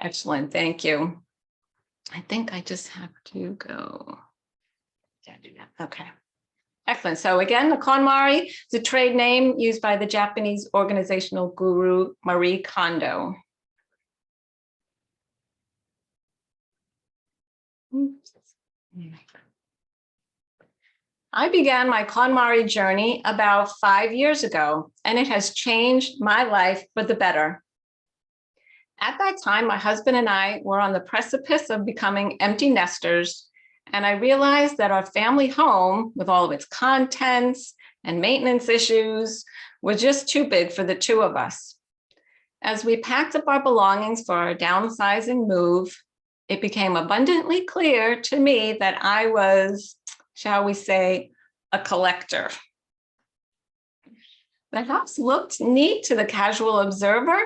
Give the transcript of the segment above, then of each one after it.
Excellent, thank you. I think I just have to go. Okay. Excellent. So again, the KonMari is a trade name used by the Japanese organizational guru Marie Kondo. I began my KonMari journey about 5 years ago, and it has changed my life for the better. At that time, my husband and I were on the precipice of becoming empty nesters, and I realized that our family home, with all of its contents and maintenance issues, was just too big for the two of us. As we packed up our belongings for our downsizing move, it became abundantly clear to me that I was, shall we say, a collector. The house looked neat to the casual observer,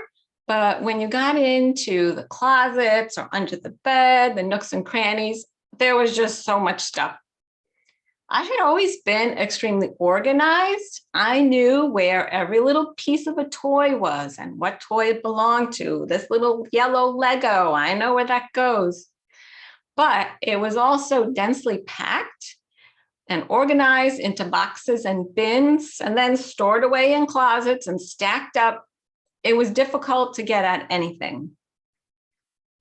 but when you got into the closets or under the bed, the nooks and crannies, there was just so much stuff. I had always been extremely organized. I knew where every little piece of a toy was and what toy it belonged to. This little yellow Lego, I know where that goes. But it was also densely packed and organized into boxes and bins, and then stored away in closets and stacked up. It was difficult to get at anything.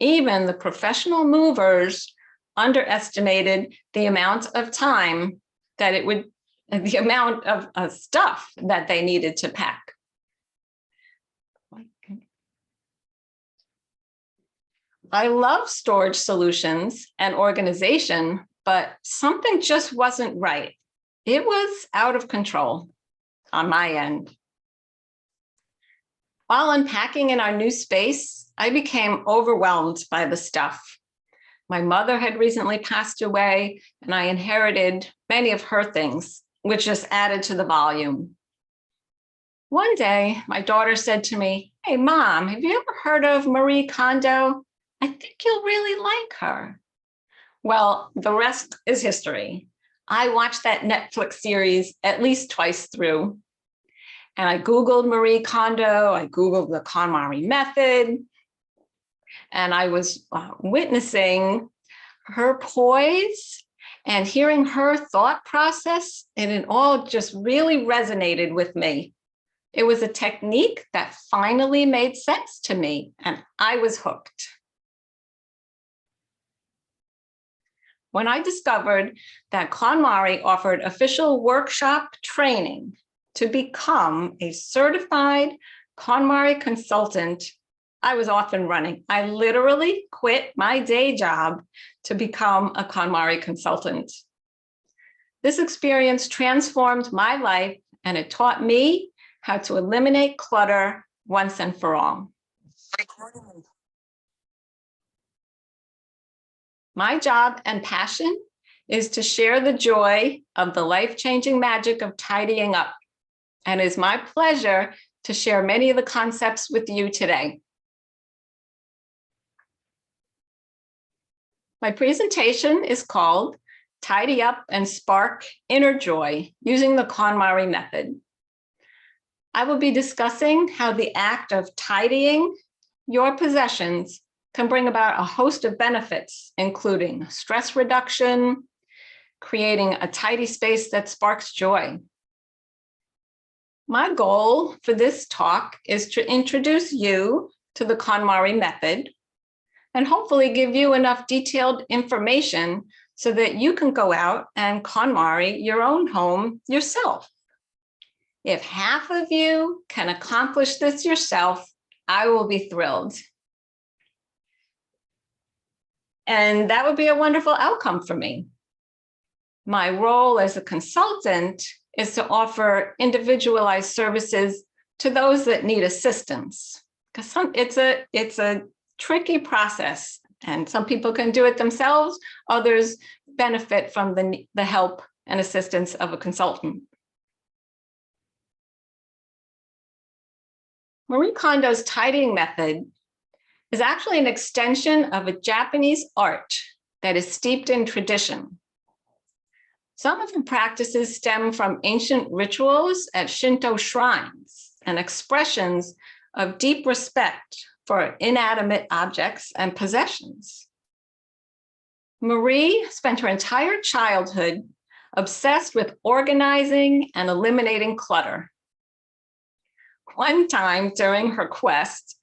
Even the professional movers underestimated the amount of time that it would, the amount of stuff that they needed to pack. I love storage solutions and organization, but something just wasn't right. It was out of control on my end. While unpacking in our new space, I became overwhelmed by the stuff. My mother had recently passed away, and I inherited many of her things, which just added to the volume. One day, my daughter said to me, "Hey, Mom, have you ever heard of Marie Kondo? I think you'll really like her." Well, the rest is history. I watched that Netflix series at least twice through. And I Googled Marie Kondo, I Googled the KonMari Method, and I was witnessing her poise and hearing her thought process, and it all just really resonated with me. It was a technique that finally made sense to me, and I was hooked. When I discovered that KonMari offered official workshop training to become a certified KonMari consultant, I was off and running. I literally quit my day job to become a KonMari consultant. This experience transformed my life, and it taught me how to eliminate clutter once and for all. My job and passion is to share the joy of the life-changing magic of tidying up, and it is my pleasure to share many of the concepts with you today. My presentation is called Tidy Up and Spark Inner Joy using the KonMari Method. I will be discussing how the act of tidying your possessions can bring about a host of benefits, including stress reduction, creating a tidy space that sparks joy. My goal for this talk is to introduce you to the KonMari Method and hopefully give you enough detailed information so that you can go out and KonMari your own home yourself. If half of you can accomplish this yourself, I will be thrilled. And that would be a wonderful outcome for me. My role as a consultant is to offer individualized services to those that need assistance, because it's a tricky process, and some people can do it themselves, others benefit from the help and assistance of a consultant. Marie Kondo's tidying method is actually an extension of a Japanese art that is steeped in tradition. Some of the practices stem from ancient rituals at Shinto shrines and expressions of deep respect for inanimate objects and possessions. Marie spent her entire childhood obsessed with organizing and eliminating clutter. One time during her quest,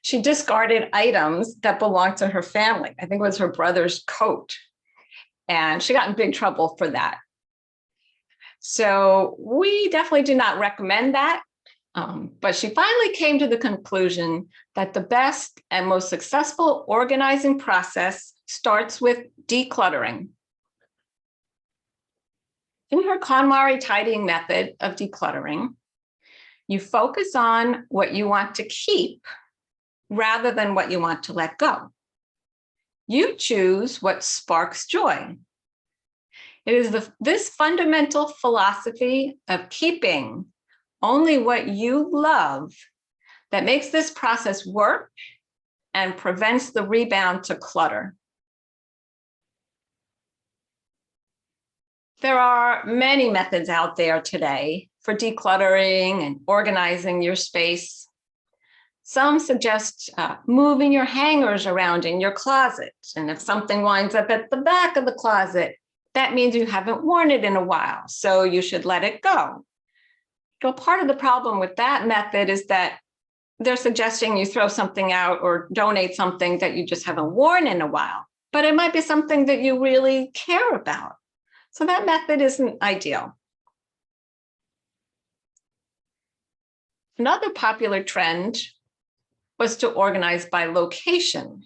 she discarded items that belonged to her family. I think it was her brother's coat, and she got in big trouble for that. So we definitely do not recommend that. But she finally came to the conclusion that the best and most successful organizing process starts with decluttering. In her KonMari tidying method of decluttering, you focus on what you want to keep rather than what you want to let go. You choose what sparks joy. It is this fundamental philosophy of keeping only what you love that makes this process work and prevents the rebound to clutter. There are many methods out there today for decluttering and organizing your space. Some suggest moving your hangers around in your closet. And if something winds up at the back of the closet, that means you haven't worn it in a while, so you should let it go. Well, part of the problem with that method is that they're suggesting you throw something out or donate something that you just haven't worn in a while, but it might be something that you really care about. So that method isn't ideal. Another popular trend was to organize by location,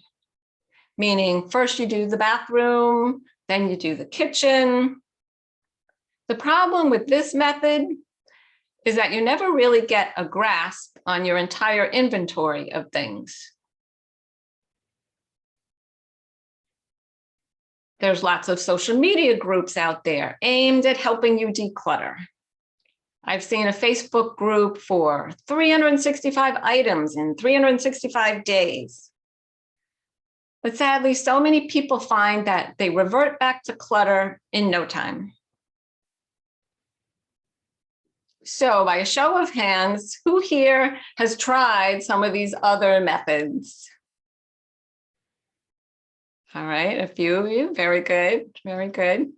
meaning first you do the bathroom, then you do the kitchen. The problem with this method is that you never really get a grasp on your entire inventory of things. There's lots of social media groups out there aimed at helping you declutter. I've seen a Facebook group for 365 items in 365 days. But sadly, so many people find that they revert back to clutter in no time. So by a show of hands, who here has tried some of these other methods? All right, a few of you, very good, very good.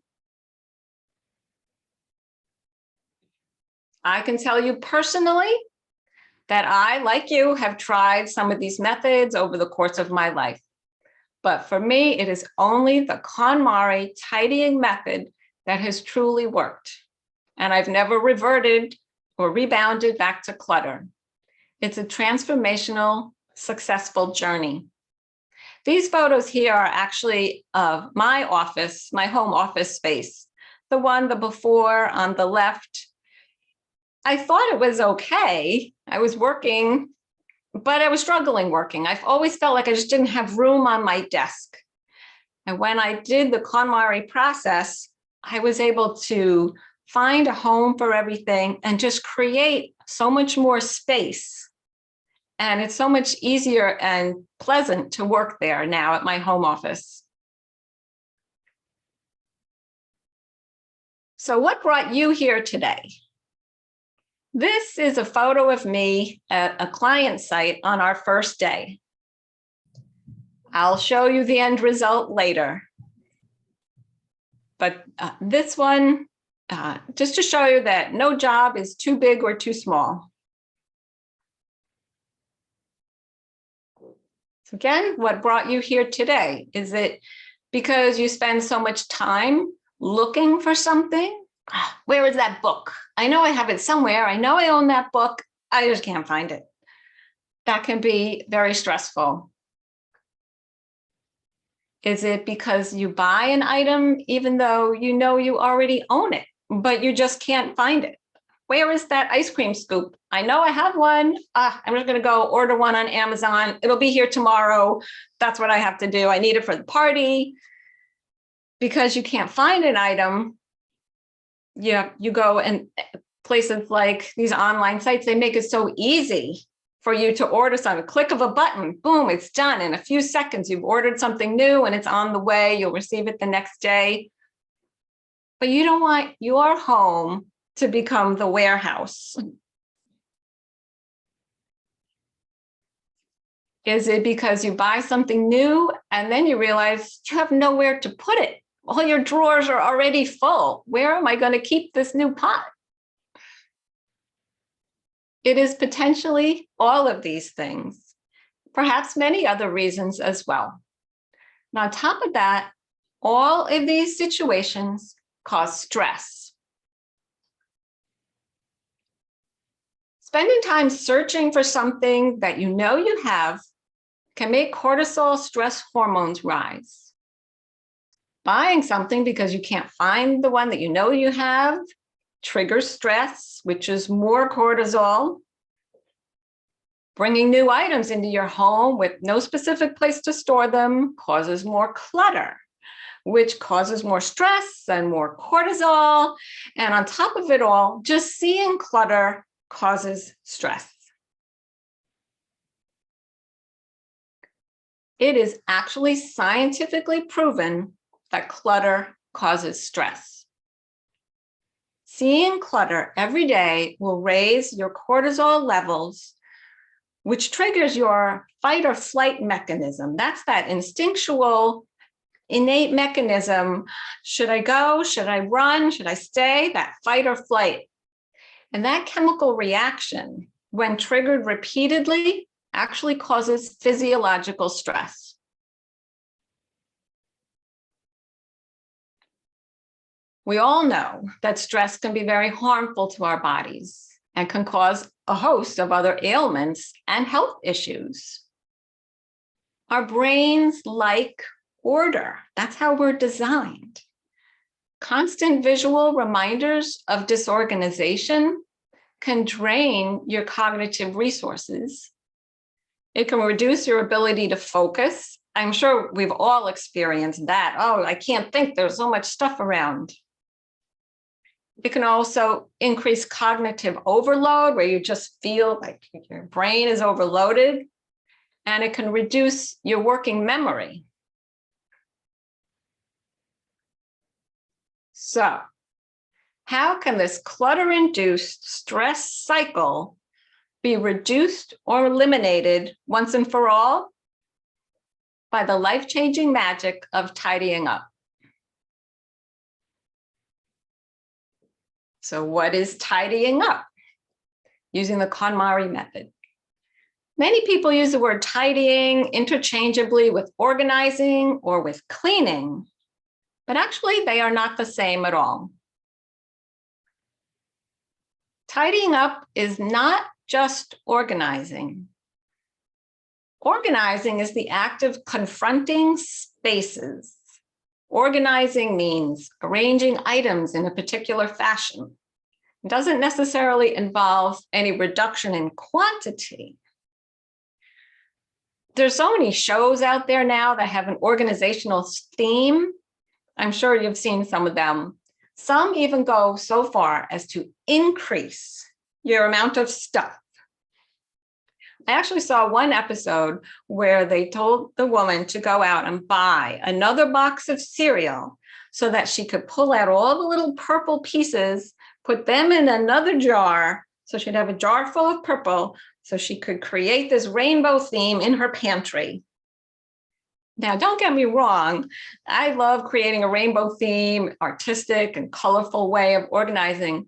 I can tell you personally that I, like you, have tried some of these methods over the course of my life. But for me, it is only the KonMari tidying method that has truly worked. And I've never reverted or rebounded back to clutter. It's a transformational, successful journey. These photos here are actually of my office, my home office space. The before on the left, I thought it was okay. I was working, but I was struggling working. I've always felt like I just didn't have room on my desk. And when I did the KonMari process, I was able to find a home for everything and just create so much more space. And it's so much easier and pleasant to work there now at my home office. So what brought you here today? This is a photo of me at a client site on our first day. I'll show you the end result later. But this one, just to show you that no job is too big or too small. So again, what brought you here today? Is it because you spend so much time looking for something? Where is that book? I know I have it somewhere. I know I own that book. I just can't find it. That can be very stressful. Is it because you buy an item even though you know you already own it, but you just can't find it? Where is that ice cream scoop? I know I have one. I'm just going to go order one on Amazon. It'll be here tomorrow. That's what I have to do. I need it for the party. Because you can't find an item, you go and places like these online sites, they make it so easy for you to order something. Click of a button, boom, it's done. In a few seconds, you've ordered something new and it's on the way. You'll receive it the next day. But you don't want your home to become the warehouse. Is it because you buy something new and then you realize you have nowhere to put it? All your drawers are already full. Where am I going to keep this new pot? It is potentially all of these things, perhaps many other reasons as well. And on top of that, all of these situations cause stress. Spending time searching for something that you know you have can make cortisol stress hormones rise. Buying something because you can't find the one that you know you have triggers stress, which is more cortisol. Bringing new items into your home with no specific place to store them causes more clutter, which causes more stress and more cortisol. And on top of it all, just seeing clutter causes stress. It is actually scientifically proven that clutter causes stress. Seeing clutter every day will raise your cortisol levels, which triggers your fight or flight mechanism. That's that instinctual, innate mechanism. Should I go? Should I run? Should I stay? That fight or flight. And that chemical reaction, when triggered repeatedly, actually causes physiological stress. We all know that stress can be very harmful to our bodies and can cause a host of other ailments and health issues. Our brains like order. That's how we're designed. Constant visual reminders of disorganization can drain your cognitive resources. It can reduce your ability to focus. I'm sure we've all experienced that. Oh, I can't think, there's so much stuff around. It can also increase cognitive overload, where you just feel like your brain is overloaded, and it can reduce your working memory. So, how can this clutter-induced stress cycle be reduced or eliminated once and for all? By the life-changing magic of tidying up. So what is tidying up? Using the KonMari method. Many people use the word tidying interchangeably with organizing or with cleaning, but actually they are not the same at all. Tidying up is not just organizing. Organizing is the act of confronting spaces. Organizing means arranging items in a particular fashion. It doesn't necessarily involve any reduction in quantity. There's so many shows out there now that have an organizational theme. I'm sure you've seen some of them. Some even go so far as to increase your amount of stuff. I actually saw one episode where they told the woman to go out and buy another box of cereal so that she could pull out all the little purple pieces, put them in another jar, so she'd have a jar full of purple, so she could create this rainbow theme in her pantry. Now, don't get me wrong, I love creating a rainbow theme, artistic and colorful way of organizing,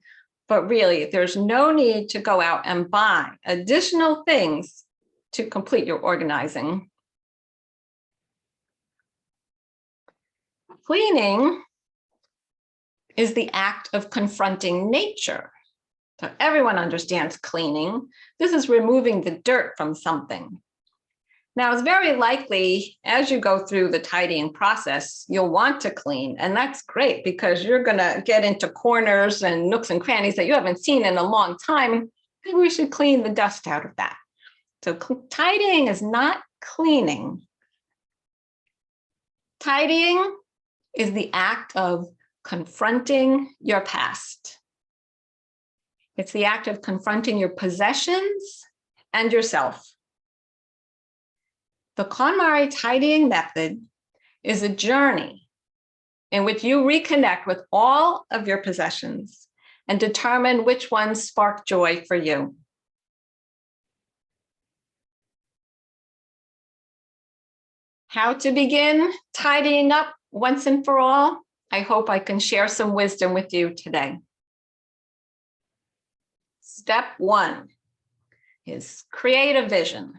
but really, there's no need to go out and buy additional things to complete your organizing. Cleaning is the act of confronting nature. So everyone understands cleaning. This is removing the dirt from something. Now, it's very likely as you go through the tidying process, you'll want to clean. And that's great because you're going to get into corners and nooks and crannies that you haven't seen in a long time. Maybe we should clean the dust out of that. So tidying is not cleaning. Tidying is the act of confronting your past. It's the act of confronting your possessions and yourself. The KonMari tidying method is a journey in which you reconnect with all of your possessions and determine which ones spark joy for you. How to begin tidying up once and for all? I hope I can share some wisdom with you today. Step 1 is create a vision.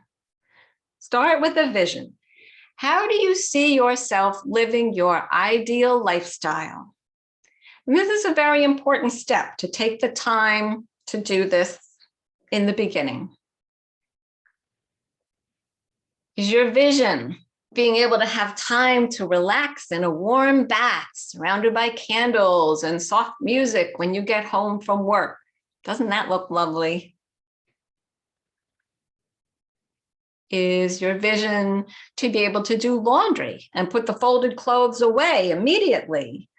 Start with a vision. How do you see yourself living your ideal lifestyle? And this is a very important step to take the time to do this in the beginning. Is your vision being able to have time to relax in a warm bath, surrounded by candles and soft music when you get home from work? Doesn't that look lovely? Is your vision to be able to do laundry and put the folded clothes away immediately,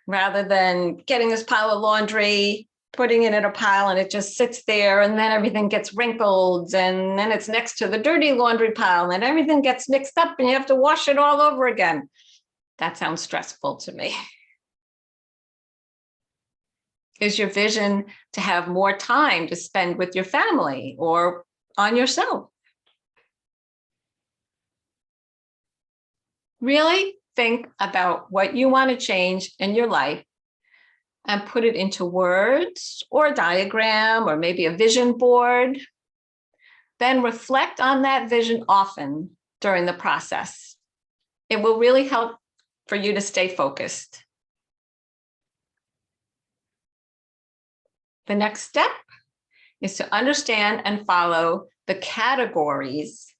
rather than getting this pile of laundry, putting it in a pile, and it just sits there, and then everything gets wrinkled, and then it's next to the dirty laundry pile, and everything gets mixed up, and you have to wash it all over again? That sounds stressful to me. Is your vision to have more time to spend with your family or on yourself? Really think about what you want to change in your life and put it into words or a diagram or maybe a vision board. Then reflect on that vision often during the process. It will really help for you to stay focused. The next step is to understand and follow the categories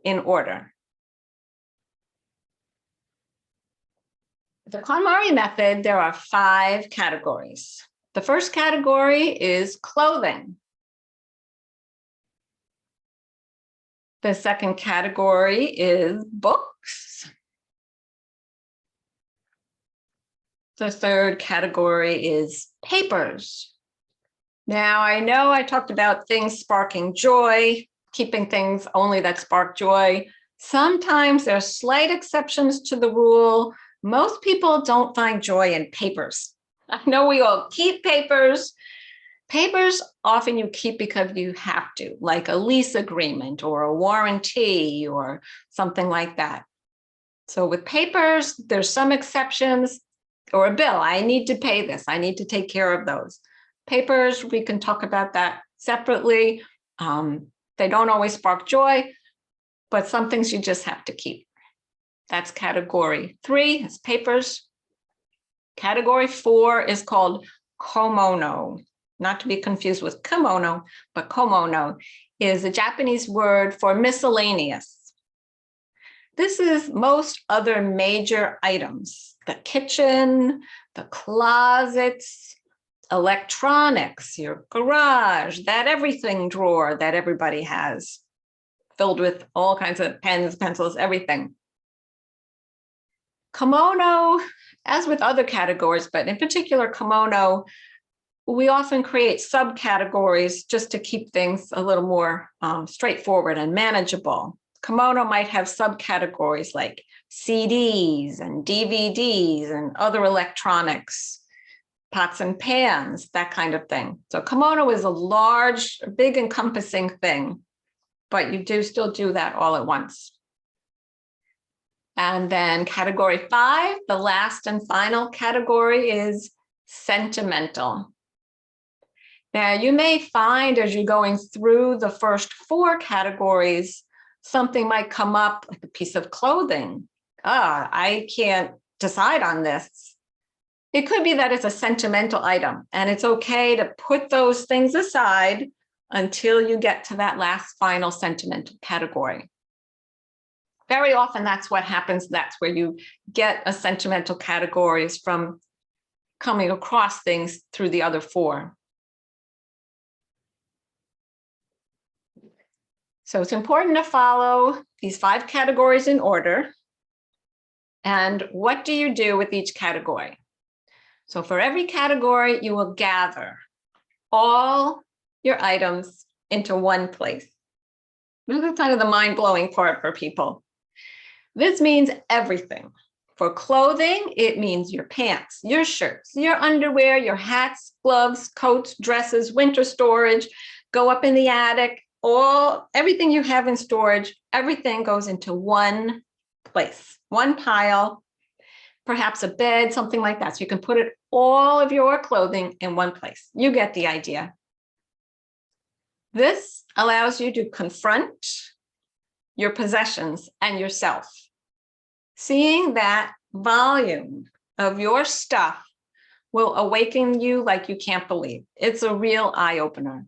in order. The KonMari method, there are 5 categories. The first category is clothing. The second category is books. The third category is papers. Now, I know I talked about things sparking joy, keeping things only that spark joy. Sometimes there are slight exceptions to the rule. Most people don't find joy in papers. I know we all keep papers. Papers often you keep because you have to, like a lease agreement or a warranty or something like that. So with papers, there's some exceptions, or a bill. I need to pay this. I need to take care of those. Papers, we can talk about that separately. They don't always spark joy, but some things you just have to keep. That's category 3 is papers. Category 4 is called komono, not to be confused with kimono, but komono is a Japanese word for miscellaneous. This is most other major items, the kitchen, the closets, electronics, your garage, that everything drawer that everybody has, filled with all kinds of pens, pencils, everything. Kimono, as with other categories, but in particular kimono, we often create subcategories just to keep things a little more straightforward and manageable. Kimono might have subcategories like CDs and DVDs and other electronics, pots and pans, that kind of thing. So kimono is a large, big encompassing thing, but you do still do that all at once. And then category 5, the last and final category, is sentimental. Now, you may find as you're going through the first 4 categories, something might come up, like a piece of clothing. I can't decide on this. It could be that it's a sentimental item, and it's okay to put those things aside until you get to that last final sentimental category. Very often that's what happens. That's where you get a sentimental categories from coming across things through the other 4. So it's important to follow these 5 categories in order. And what do you do with each category? So for every category, you will gather all your items into one place. This is kind of the mind-blowing part for people. This means everything. For clothing, it means your pants, your shirts, your underwear, your hats, gloves, coats, dresses, winter storage, go up in the attic, everything you have in storage, everything goes into one place, one pile, perhaps a bed, something like that. So you can put all of your clothing in one place. You get the idea. This allows you to confront your possessions and yourself. Seeing that volume of your stuff will awaken you like you can't believe. It's a real eye-opener.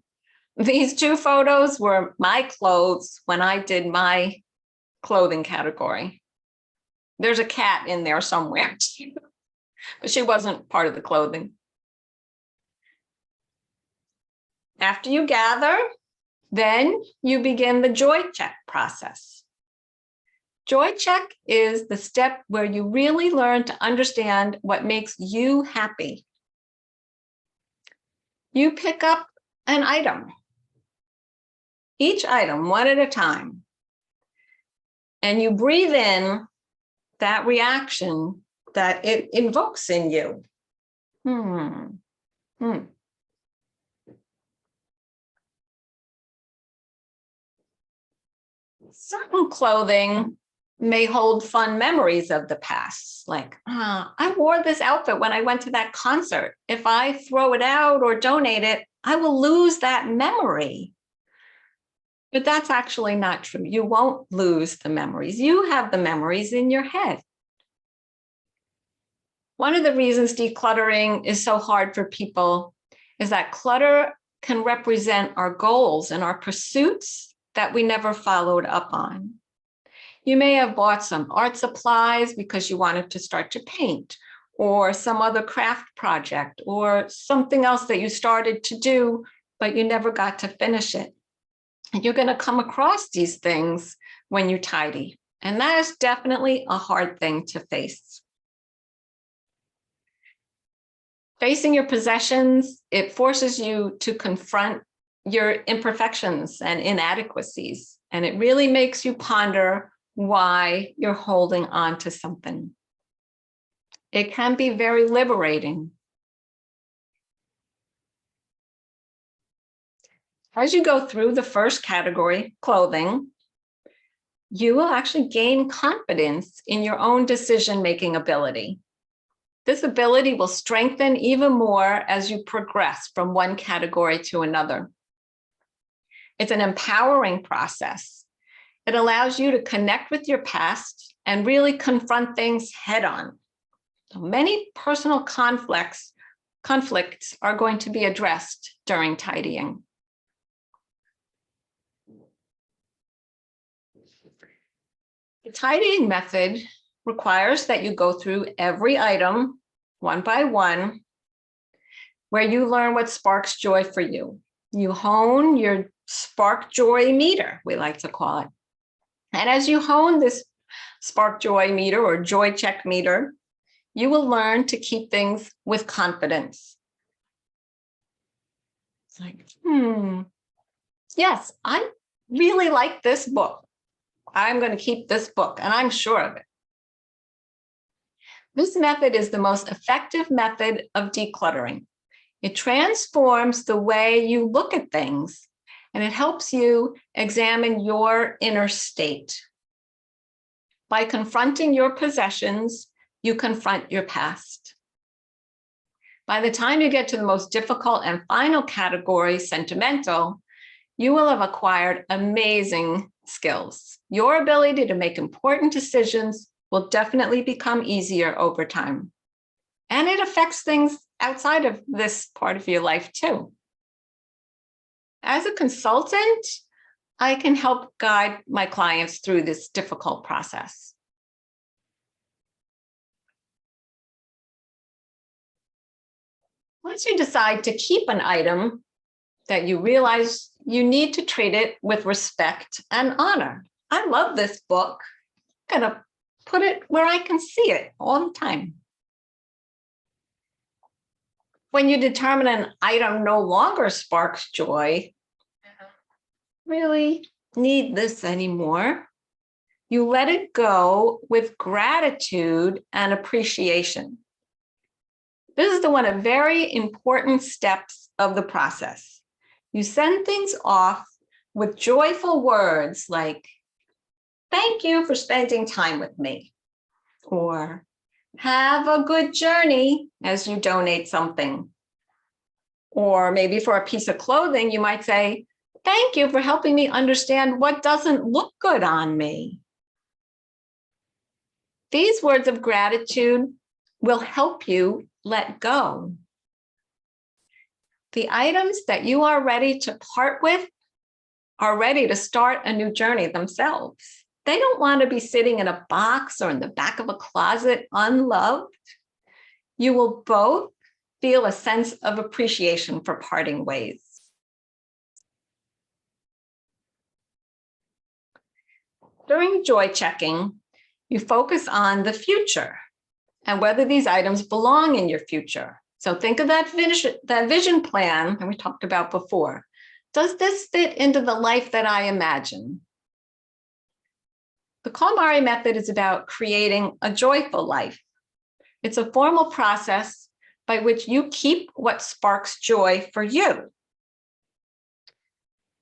These two photos were my clothes when I did my clothing category. There's a cat in there somewhere, but she wasn't part of the clothing. After you gather, then you begin the joy check process. Joy check is the step where you really learn to understand what makes you happy. You pick up an item, each item one at a time, and you breathe in that reaction that it invokes in you. Certain clothing may hold fun memories of the past, like, I wore this outfit when I went to that concert. If I throw it out or donate it, I will lose that memory. But that's actually not true. You won't lose the memories. You have the memories in your head. One of the reasons decluttering is so hard for people is that clutter can represent our goals and our pursuits that we never followed up on. You may have bought some art supplies because you wanted to start to paint, or some other craft project, or something else that you started to do, but you never got to finish it. And you're going to come across these things when you tidy. And that is definitely a hard thing to face. Facing your possessions, it forces you to confront your imperfections and inadequacies. And it really makes you ponder why you're holding on to something. It can be very liberating. As you go through the first category, clothing, you will actually gain confidence in your own decision-making ability. This ability will strengthen even more as you progress from one category to another. It's an empowering process. It allows you to connect with your past and really confront things head-on. So many personal conflicts are going to be addressed during tidying. The tidying method requires that you go through every item one by one, where you learn what sparks joy for you. You hone your spark joy meter, we like to call it. And as you hone this spark joy meter or joy check meter, you will learn to keep things with confidence. It's like, yes, I really like this book. I'm going to keep this book, and I'm sure of it. This method is the most effective method of decluttering. It transforms the way you look at things, and it helps you examine your inner state. By confronting your possessions, you confront your past. By the time you get to the most difficult and final category, sentimental, you will have acquired amazing skills. Your ability to make important decisions will definitely become easier over time. And it affects things outside of this part of your life too. As a consultant, I can help guide my clients through this difficult process. Once you decide to keep an item that you realize you need to treat it with respect and honor. I love this book. I'm going to put it where I can see it all the time. When you determine an item no longer sparks joy, really need this anymore, you let it go with gratitude and appreciation. This is one of very important steps of the process. You send things off with joyful words like, thank you for spending time with me. Or have a good journey as you donate something. Or maybe for a piece of clothing, you might say, thank you for helping me understand what doesn't look good on me. These words of gratitude will help you let go. The items that you are ready to part with are ready to start a new journey themselves. They don't want to be sitting in a box or in the back of a closet unloved. You will both feel a sense of appreciation for parting ways. During joy checking, you focus on the future and whether these items belong in your future. So think of that vision plan that we talked about before. Does this fit into the life that I imagine? The KonMari method is about creating a joyful life. It's a formal process by which you keep what sparks joy for you.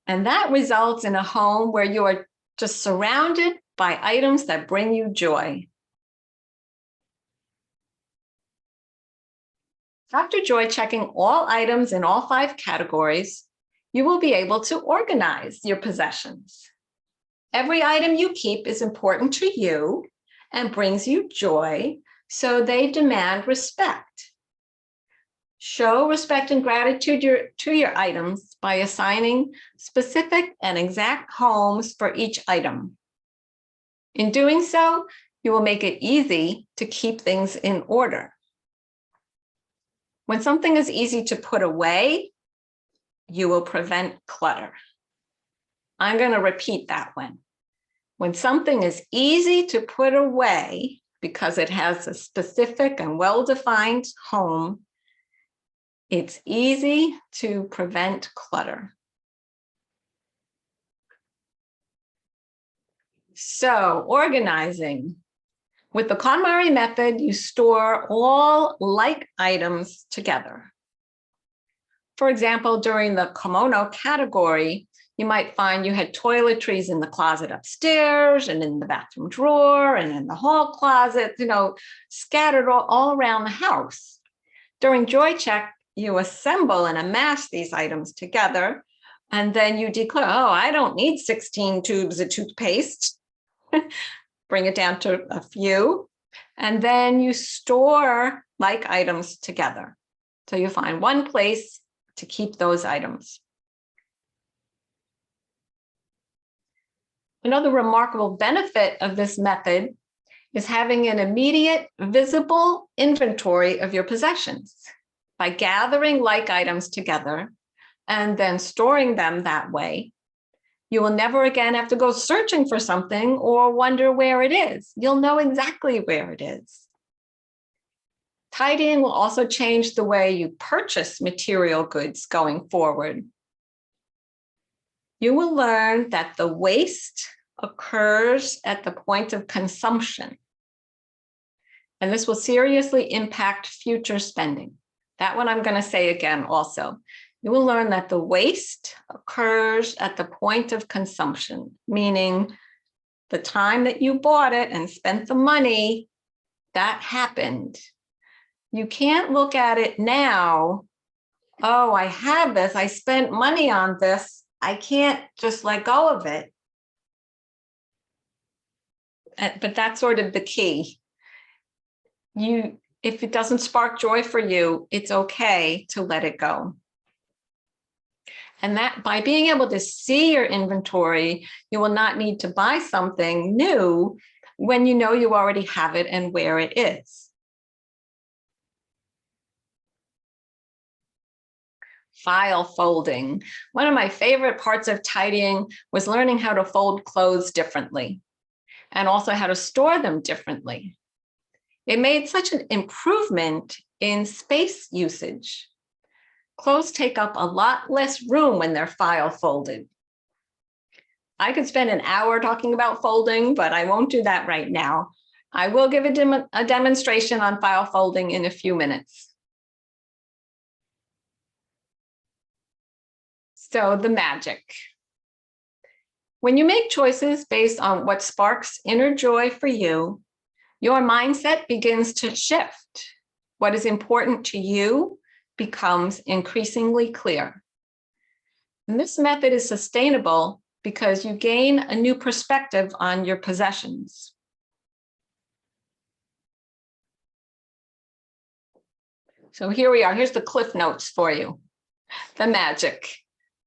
And that results in a home where you are just surrounded by items that bring you joy. After joy checking all items in all 5 categories, you will be able to organize your possessions. Every item you keep is important to you and brings you joy, so they demand respect. Show respect and gratitude to your items by assigning specific and exact homes for each item. In doing so, you will make it easy to keep things in order. When something is easy to put away, you will prevent clutter. I'm going to repeat that one. When something is easy to put away because it has a specific and well-defined home, it's easy to prevent clutter. So, organizing. With the KonMari method, you store all like items together. For example, during the kimono category, you might find you had toiletries in the closet upstairs and in the bathroom drawer and in the hall closet, scattered all around the house. During Joy Check, you assemble and amass these items together, and then you declare, oh, I don't need 16 tubes of toothpaste. Bring it down to a few, and then you store like items together. So you find one place to keep those items. Another remarkable benefit of this method is having an immediate, visible inventory of your possessions. By gathering like items together and then storing them that way, you will never again have to go searching for something or wonder where it is. You'll know exactly where it is. Tidying will also change the way you purchase material goods going forward. You will learn that the waste occurs at the point of consumption, and this will seriously impact future spending. That one I'm going to say again also. You will learn that the waste occurs at the point of consumption, meaning the time that you bought it and spent the money, that happened. You can't look at it now, oh, I have this, I spent money on this, I can't just let go of it. But that's sort of the key. If it doesn't spark joy for you, it's okay to let it go. And that by being able to see your inventory, you will not need to buy something new when you know you already have it and where it is. File folding. One of my favorite parts of tidying was learning how to fold clothes differently and also how to store them differently. It made such an improvement in space usage. Clothes take up a lot less room when they're file folded. I could spend an hour talking about folding, but I won't do that right now. I will give a demonstration on file folding in a few minutes. So the magic. When you make choices based on what sparks inner joy for you, your mindset begins to shift. What is important to you becomes increasingly clear. And this method is sustainable because you gain a new perspective on your possessions. So here we are. Here's the cliff notes for you, the magic.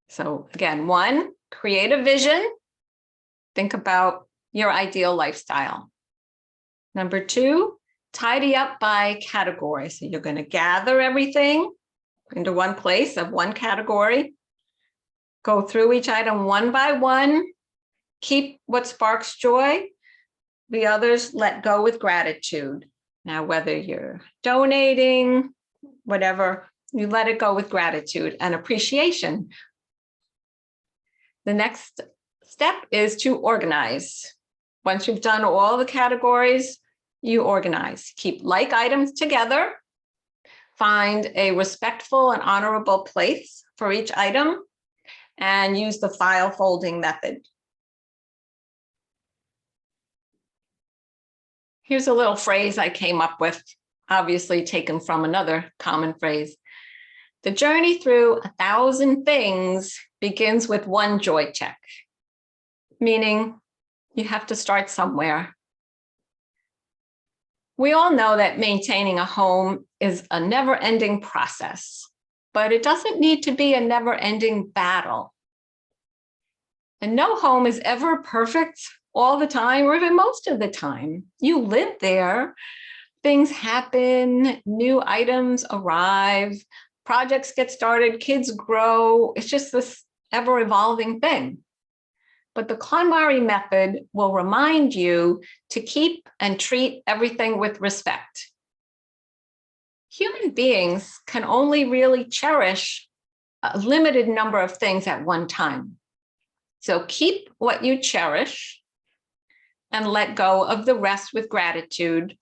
So again, 1, create a vision. Think about your ideal lifestyle. Number 2, tidy up by category. So you're going to gather everything into one place of one category. Go through each item one by one. Keep what sparks joy. The others let go with gratitude. Now, whether you're donating, whatever, you let it go with gratitude and appreciation. The next step is to organize. Once you've done all the categories, you organize. Keep like items together. Find a respectful and honorable place for each item and use the file folding method. Here's a little phrase I came up with, obviously taken from another common phrase. The journey through 1,000 things begins with one joy check, meaning you have to start somewhere. We all know that maintaining a home is a never-ending process, but it doesn't need to be a never-ending battle. And no home is ever perfect all the time, or even most of the time. You live there, things happen, new items arrive, projects get started, kids grow. It's just this ever-evolving thing. But the KonMari method will remind you to keep and treat everything with respect. Human beings can only really cherish a limited number of things at one time. So keep what you cherish and let go of the rest with gratitude.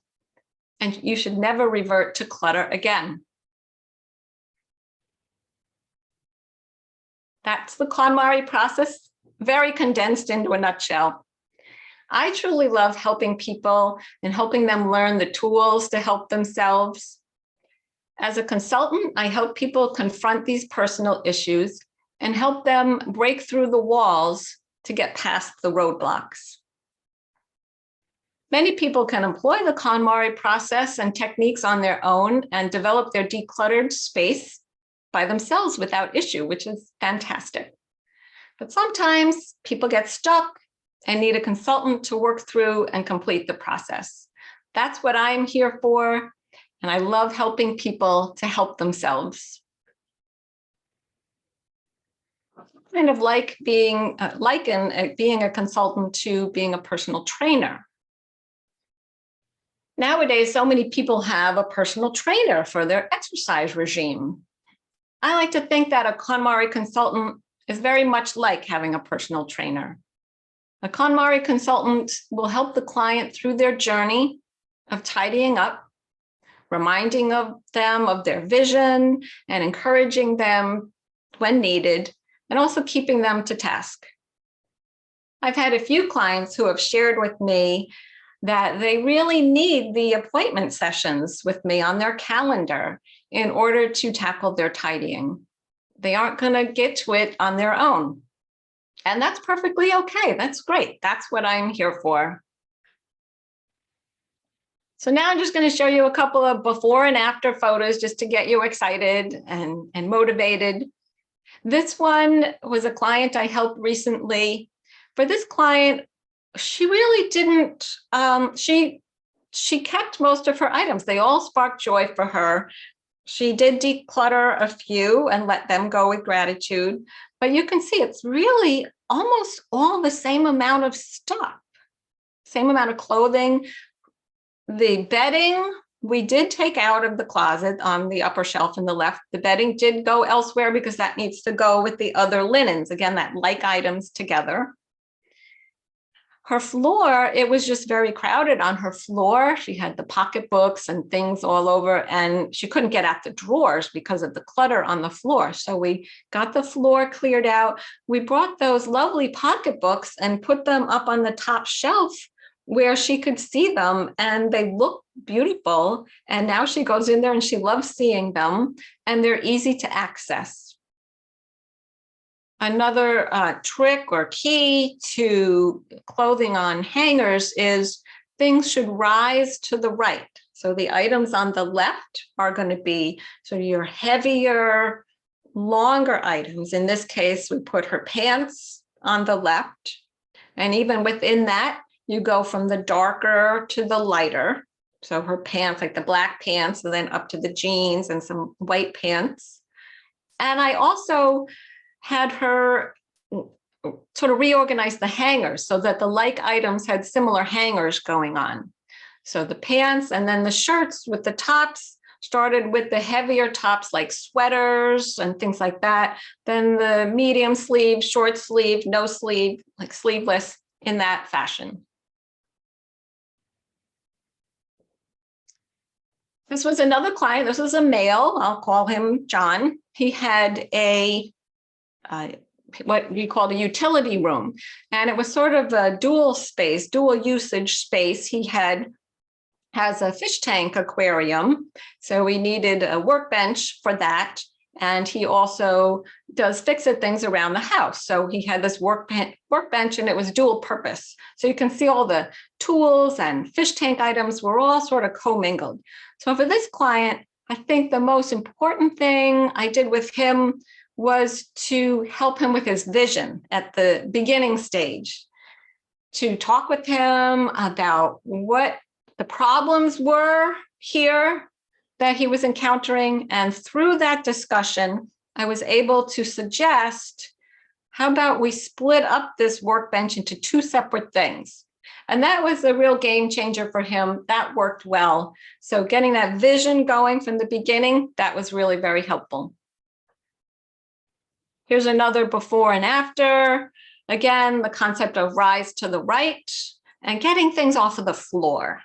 And you should never revert to clutter again. That's the KonMari process, very condensed into a nutshell. I truly love helping people and helping them learn the tools to help themselves. As a consultant, I help people confront these personal issues and help them break through the walls to get past the roadblocks. Many people can employ the KonMari process and techniques on their own and develop their decluttered space by themselves without issue, which is fantastic. But sometimes people get stuck and need a consultant to work through and complete the process. That's what I'm here for, and I love helping people to help themselves. Kind of like being being a consultant to being a personal trainer. Nowadays, so many people have a personal trainer for their exercise regime. I like to think that a KonMari consultant is very much like having a personal trainer. A KonMari consultant will help the client through their journey of tidying up, reminding them of their vision and encouraging them when needed, and also keeping them to task. I've had a few clients who have shared with me that they really need the appointment sessions with me on their calendar in order to tackle their tidying. They aren't going to get to it on their own. And that's perfectly okay. That's great. That's what I'm here for. So now I'm just going to show you a couple of before and after photos just to get you excited and motivated. This one was a client I helped recently. For this client, she really didn't, she kept most of her items. They all sparked joy for her. She did declutter a few and let them go with gratitude, but you can see it's really almost all the same amount of stuff, same amount of clothing. The bedding, we did take out of the closet on the upper shelf in the left. The bedding did go elsewhere because that needs to go with the other linens. Again, that like items together. Her floor, it was just very crowded on her floor. She had the pocketbooks and things all over, and she couldn't get at the drawers because of the clutter on the floor. So we got the floor cleared out. We brought those lovely pocketbooks and put them up on the top shelf where she could see them, and they look beautiful. And now she goes in there and she loves seeing them, and they're easy to access. Another trick or key to clothing on hangers is things should rise to the right. So the items on the left are going to be sort of your heavier, longer items. In this case, we put her pants on the left. And even within that, you go from the darker to the lighter. So her pants, like the black pants, and then up to the jeans and some white pants. And I also had her sort of reorganize the hangers so that the like items had similar hangers going on. So the pants and then the shirts with the tops started with the heavier tops like sweaters and things like that. Then the medium sleeve, short sleeve, no sleeve, like sleeveless, in that fashion. This was another client. This was a male. I'll call him John. He had a what we called a utility room, and it was sort of a dual space, dual usage space. He has a fish tank aquarium, so we needed a workbench for that. And he also does fix-it things around the house. So he had this workbench, and it was dual purpose. So you can see all the tools and fish tank items were all sort of commingled. So for this client, I think the most important thing I did with him was to help him with his vision at the beginning stage, to talk with him about what the problems were here that he was encountering. And through that discussion, I was able to suggest, how about we split up this workbench into two separate things? And that was a real game changer for him. That worked well. So getting that vision going from the beginning, that was really very helpful. Here's another before and after. Again, the concept of rise to the right and getting things off of the floor.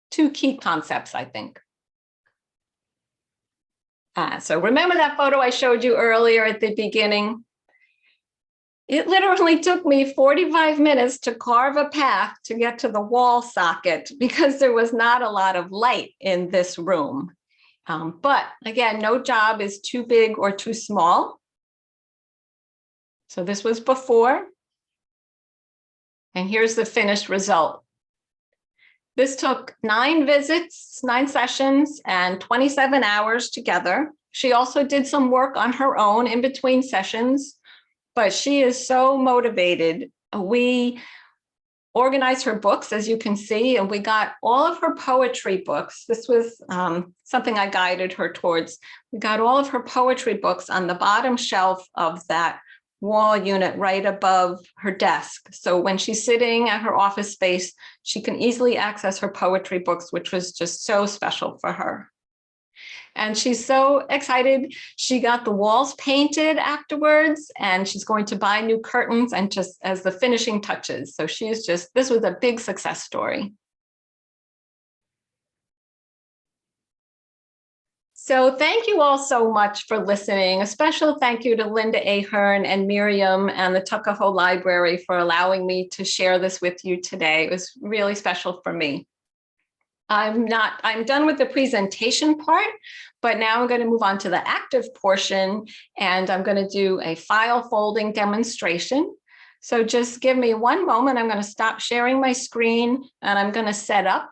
Two key concepts, I think. So remember that photo I showed you earlier at the beginning? It literally took me 45 minutes to carve a path to get to the wall socket because there was not a lot of light in this room. But again, no job is too big or too small. So this was before. And here's the finished result. This took 9 visits, 9 sessions, and 27 hours together. She also did some work on her own in between sessions, but she is so motivated. We organized her books, as you can see, and we got all of her poetry books. This was something I guided her towards. We got all of her poetry books on the bottom shelf of that wall unit right above her desk. So when she's sitting at her office space, she can easily access her poetry books, which was just so special for her. And she's so excited. She got the walls painted afterwards, and she's going to buy new curtains and just as the finishing touches. So she's just, this was a big success story. So thank you all so much for listening. A special thank you to Linda Ahern and Miriam and the Tuckahoe Library for allowing me to share this with you today. It was really special for me. I'm done with the presentation part, but now I'm going to move on to the active portion, and I'm going to do a file folding demonstration. So just give me one moment. I'm going to stop sharing my screen, and I'm going to set up.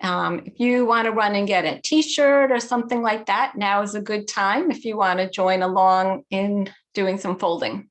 If you want to run and get a t-shirt or something like that, now is a good time if you want to join along in doing some folding.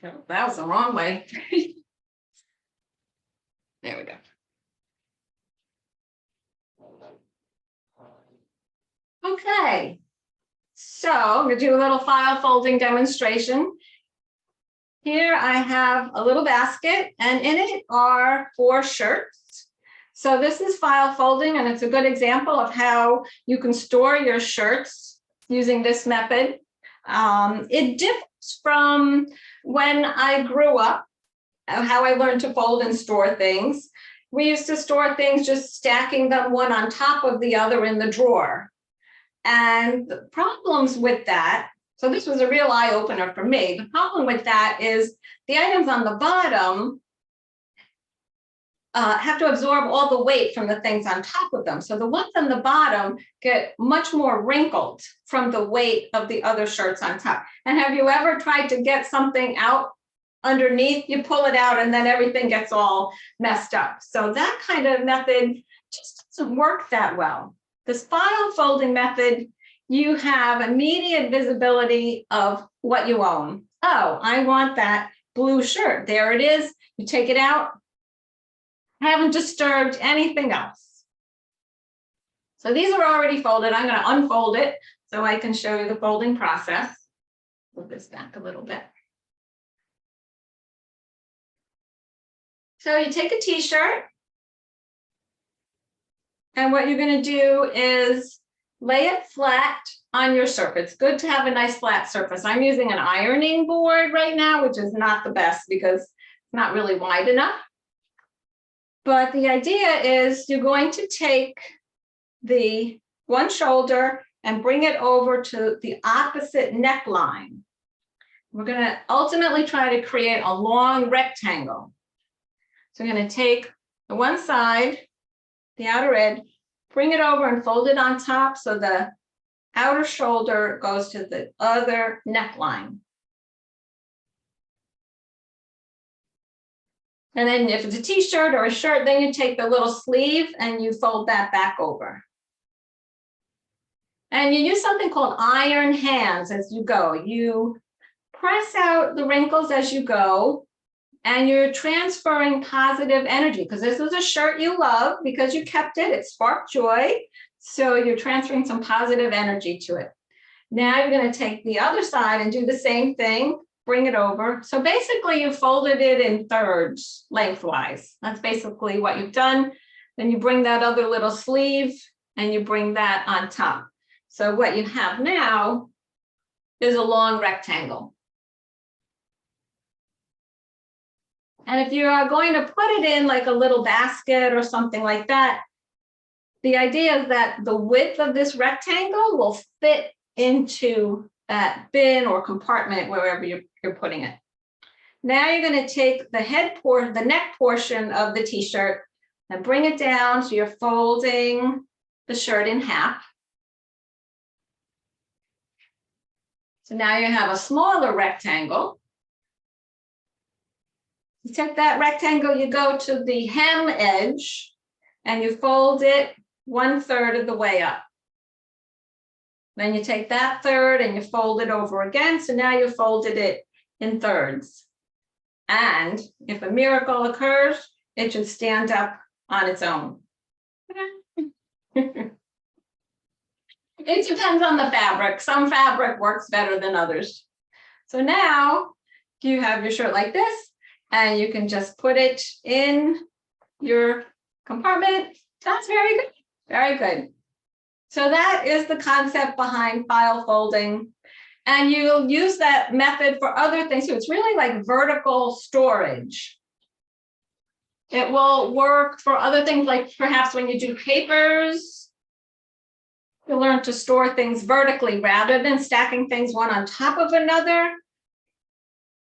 That was the wrong way. There we go. Okay, so I'm going to do a little file folding demonstration. Here I have a little basket, and in it are 4 shirts. So this is file folding, and it's a good example of how you can store your shirts using this method. It differs from when I grew up, how I learned to fold and store things. We used to store things just stacking them one on top of the other in the drawer. And the problems with that, so this was a real eye-opener for me. The problem with that is the items on the bottom have to absorb all the weight from the things on top of them. So the ones on the bottom get much more wrinkled from the weight of the other shirts on top. And have you ever tried to get something out underneath? You pull it out and then everything gets all messed up. So that kind of method just doesn't work that well. This file folding method, you have immediate visibility of what you own. Oh, I want that blue shirt. There it is. You take it out. I haven't disturbed anything else. So these are already folded. I'm going to unfold it so I can show you the folding process. Move this back a little bit. So you take a t-shirt, and what you're going to do is lay it flat on your surface. It's good to have a nice flat surface. I'm using an ironing board right now, which is not the best because it's not really wide enough. But the idea is you're going to take the one shoulder and bring it over to the opposite neckline. We're going to ultimately try to create a long rectangle. So we're going to take the one side, the outer edge, bring it over and fold it on top so the outer shoulder goes to the other neckline. And then if it's a t-shirt or a shirt, then you take the little sleeve and you fold that back over. And you use something called iron hands as you go. You press out the wrinkles as you go, and you're transferring positive energy because this is a shirt you love because you kept it. It sparked joy. So you're transferring some positive energy to it. Now you're going to take the other side and do the same thing. Bring it over. So basically you folded it in thirds lengthwise. That's basically what you've done. Then you bring that other little sleeve and you bring that on top. So what you have now is a long rectangle. And if you are going to put it in like a little basket or something like that, the idea is that the width of this rectangle will fit into that bin or compartment wherever you're putting it. Now you're going to take the neck portion of the t-shirt and bring it down so you're folding the shirt in half. So now you have a smaller rectangle. You take that rectangle, you go to the hem edge and you fold it 1/3 of the way up. Then you take that third and you fold it over again. So now you folded it in thirds. And if a miracle occurs, it should stand up on its own. It depends on the fabric. Some fabric works better than others. So now you have your shirt like this, and you can just put it in your compartment. That's very good. Very good. So that is the concept behind file folding. And you'll use that method for other things too. It's really like vertical storage. It will work for other things, like perhaps when you do papers, you'll learn to store things vertically rather than stacking things one on top of another,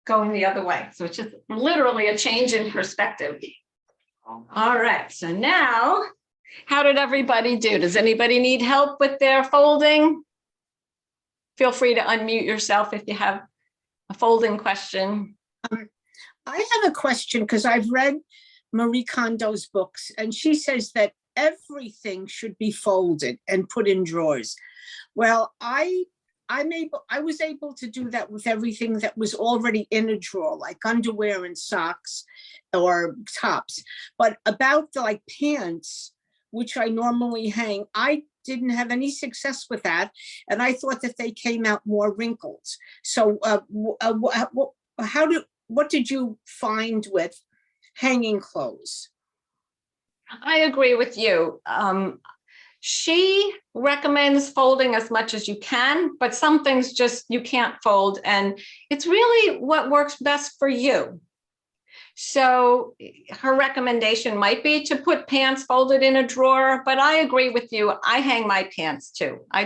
going the other way. So it's just literally a change in perspective. All right, so now, how did everybody do? Does anybody need help with their folding? Feel free to unmute yourself if you have a folding question. I have a question because I've read Marie Kondo's books, and she says that everything should be folded and put in drawers. Well, I was able to do that with everything that was already in a drawer, like underwear and socks or tops. But about the like pants, which I normally hang, I didn't have any success with that. And I thought that they came out more wrinkled. So what did you find with hanging clothes? I agree with you. She recommends folding as much as you can, but some things just you can't fold, and it's really what works best for you. So her recommendation might be to put pants folded in a drawer, but I agree with you. I hang my pants too. I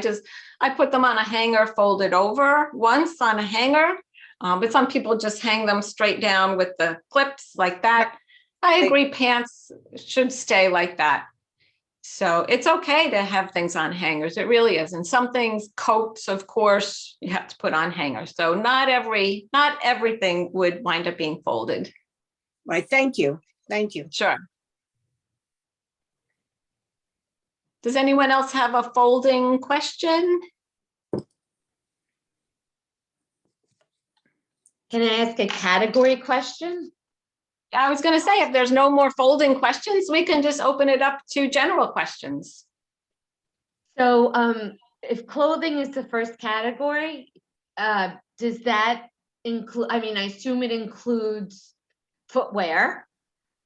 put them on a hanger folded over once on a hanger, but some people just hang them straight down with the clips like that. I agree, pants should stay like that. So it's okay to have things on hangers. It really is. And some things, coats, of course, you have to put on hangers. So not everything would wind up being folded. Right. Thank you. Thank you. Sure. Does anyone else have a folding question? Can I ask a category question? I was going to say, if there's no more folding questions, we can just open it up to general questions. So if clothing is the first category, does that include, I mean, I assume it includes footwear.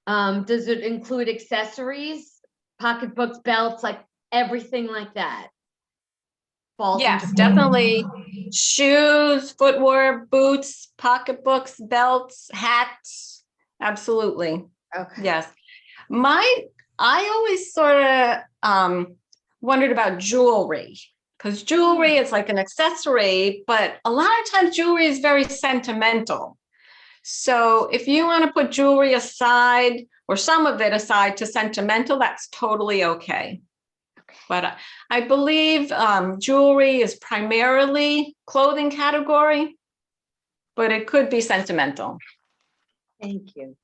Does it include accessories, pocketbooks, belts, like everything like that? Falls Yes, into definitely. Shoes, footwear, boots, pocketbooks, belts, hats. Absolutely. Okay. Yes. I always sort of wondered about jewelry, because jewelry is like an accessory, but a lot of times jewelry is very sentimental. So if you want to put jewelry aside or some of it aside to sentimental, that's totally okay. But I believe jewelry is primarily clothing category, but it could be sentimental. Thank you.